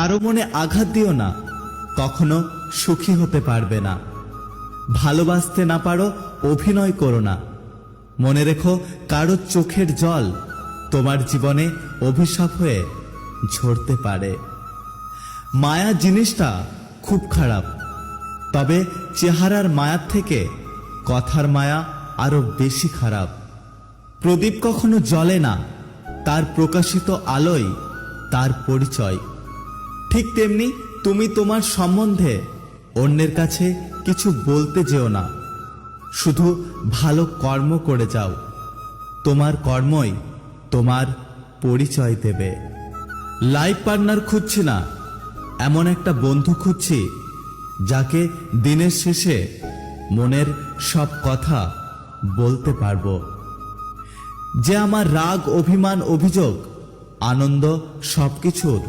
কারো মনে আঘাত দিও না, কখনো সুখী হতে পারবে না। ভালোবাসতে না পারো, অভিনয় করো না। মনে রেখো, কারো চোখের জল তোমার জীবনে অভিশাপ হয়ে ঝরতে পারে। মায়া জিনিসটা খুব খারাপ, তবে চেহারার মায়ার থেকে কথার মায়া আরো বেশি খারাপ। প্রদীপ কখনো জ্বলে না, তার প্রকাশিত আলোই তার পরিচয়। ঠিক তেমনি তুমি তোমার সম্বন্ধে অন্যের কাছে কিছু বলতে যেও না, শুধু ভালো কর্ম করে যাও। তোমার কর্মই তোমার পরিচয় দেবে। লাইফ পার্টনার খুঁজছি না, এমন একটা বন্ধু খুঁজছি যাকে দিনের শেষে মনের সব কথা বলতে পারবো, যে আমার রাগ, অভিমান, অভিযোগ, আনন্দ সবকিছুর